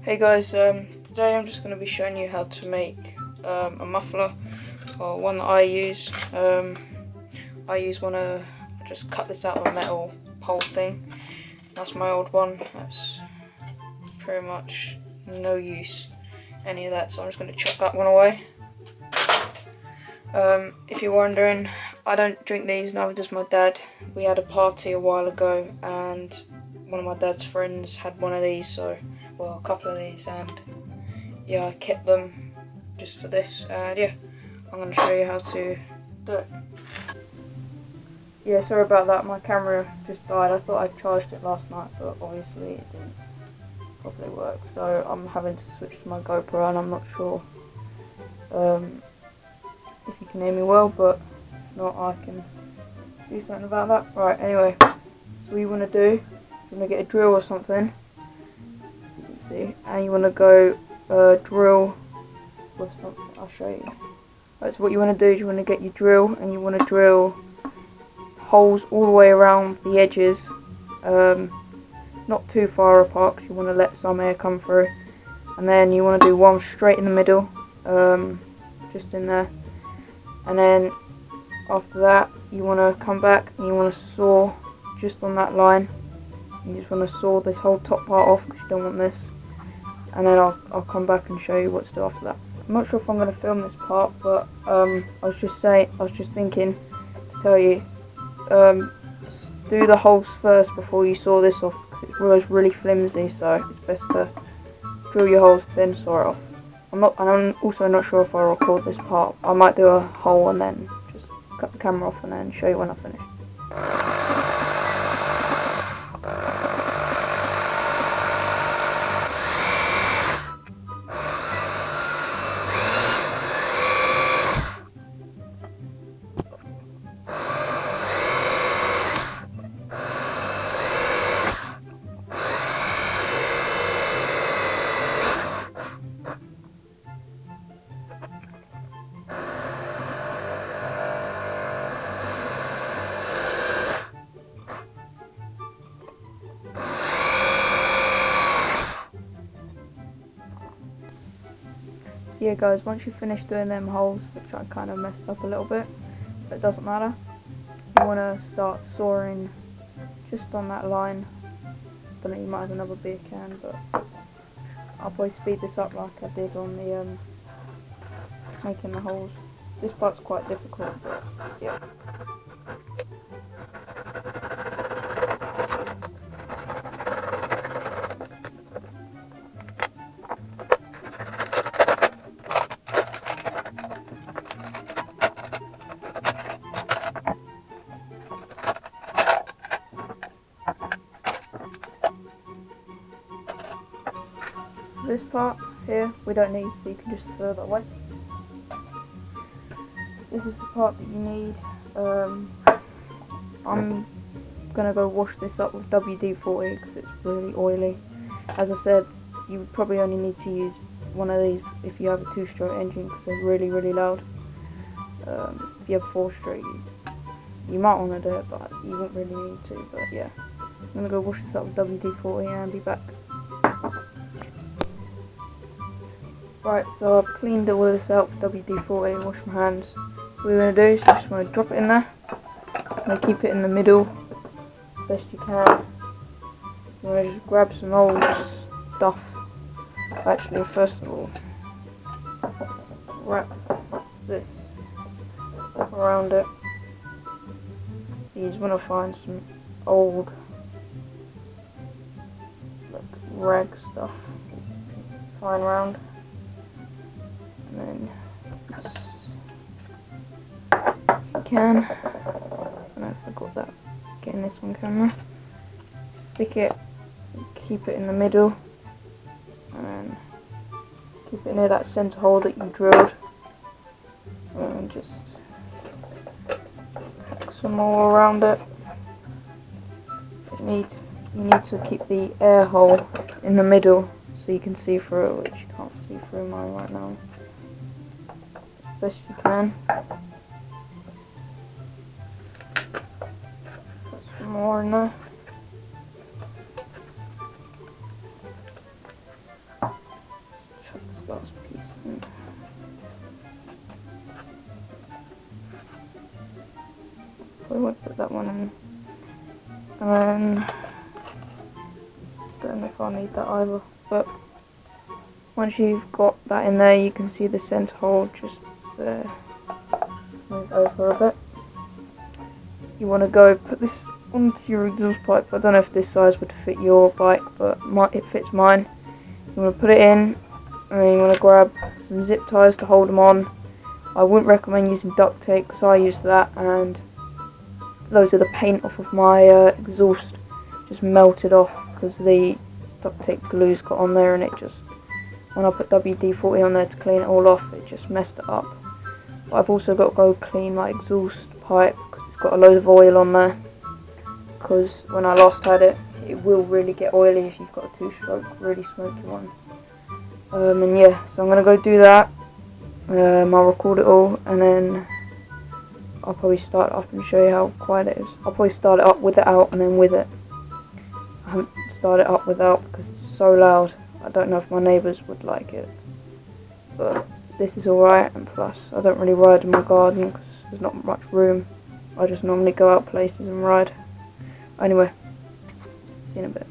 Hey guys, today I'm just going to be showing you how to make a muffler, or one that I use. I just cut this out of a metal pole thing. That's my old one. That's pretty much no use, any of that, so I'm just going to chuck that one away. If you're wondering, I don't drink these, neither does my dad. We had a party a while ago and one of my dad's friends had one of these, a couple of these, and yeah, I kept them just for this, and yeah, I'm going to show you how to do it. Yeah, sorry about that, my camera just died. I thought I charged it last night, but obviously it didn't properly work, so I'm having to switch to my GoPro, and I'm not sure if you can hear me well, but if not, I can do something about that. Right, anyway, so what you want to do, you want to get a drill or something, you can see, and you want to go drill with something. I'll show you. Right, so what you want to do is you want to get your drill, and you want to drill holes all the way around the edges, not too far apart because you want to let some air come through, and then you want to do one straight in the middle, just in there, and then after that you want to come back and you want to saw just on that line. You just want to saw this whole top part off because you don't want this, and then I'll come back and show you what to do after that. I'm not sure if I'm going to film this part, but I was just thinking to tell you, do the holes first before you saw this off, because it's really flimsy, so it's best to drill your holes then saw it off. I'm also not sure if I'll record this part. I might do a hole and then just cut the camera off and then show you when I finish. Yeah guys, once you finish doing them holes, which I kind of messed up a little bit, but it doesn't matter, you want to start sawing just on that line. I don't know, you might have another beer can, but I'll probably speed this up like I did on the making the holes. This part's quite difficult, but yeah. This part here we don't need, so you can just throw that away. This is the part that you need. I'm gonna go wash this up with WD-40 because it's really oily. As I said, you would probably only need to use one of these if you have a 2-stroke engine because they're really loud. If you have 4-stroke, you might want to do it, but you won't really need to. But yeah, I'm gonna go wash this up with WD-40 and be back. Right, so I've cleaned all of this out with WD-40 and washed my hands. What you're going to do is you just want to drop it in there. And keep it in the middle best you can. You want to just grab some old stuff. Actually, first of all, wrap this around it. You just want to find some old rag stuff, fine round. And then, if you can, I don't know if I got that, getting this on camera, stick it, keep it in the middle, and then keep it near that centre hole that you drilled, and just tack some more around it. You need to keep the air hole in the middle so you can see through it, which you can't see through mine right now. Best you can. Put some more in there. last piece in. Probably won't put that one in. And then, don't know if I need that either, but once you've got that in there, you can see the centre hole just there. Move over a bit. You want to go put this onto your exhaust pipe. I don't know if this size would fit your bike, but it fits mine. You want to put it in, and then you want to grab some zip ties to hold them on. I wouldn't recommend using duct tape because I used that, and loads of the paint off of my exhaust just melted off because the duct tape glue's got on there, and it just, when I put WD-40 on there to clean it all off, it just messed it up. But I've also got to go clean my exhaust pipe because it's got a load of oil on there, because when I last had it, it will really get oily if you've got a 2-stroke really smoky one. And yeah, so I'm going to go do that. I'll record it all, and then I'll probably start it up and show you how quiet it is. I'll probably start it up with it out and then with it. I haven't started it up without because it's so loud. I don't know if my neighbours would like it, but this is alright, and plus I don't really ride in my garden because there's not much room. I just normally go out places and ride. Anyway, see you in a bit.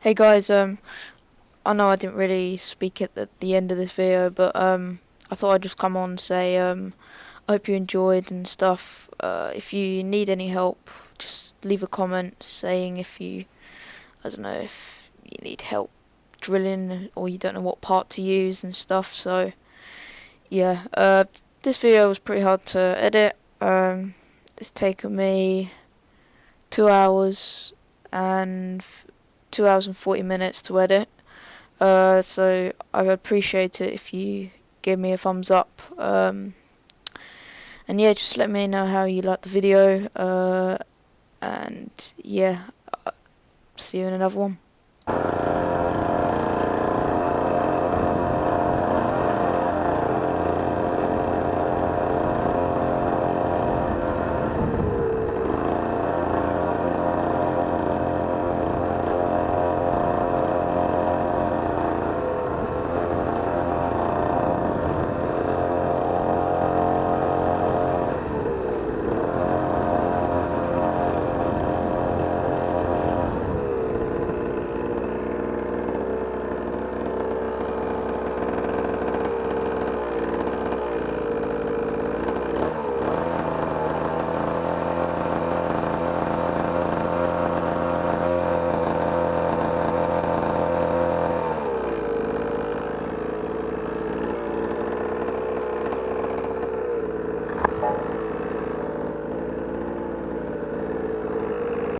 Hey guys, I know I didn't really speak at the end of this video, but I thought I'd just come on and say I hope you enjoyed and stuff. If you need any help, just leave a comment saying if you, I don't know, if you need help drilling or you don't know what part to use and stuff. So yeah, this video was pretty hard to edit. It's taken me 2 hours and 2 hours and 40 minutes to edit. So I would appreciate it if you give me a thumbs up. And yeah, just let me know how you like the video. And yeah, see you in another one.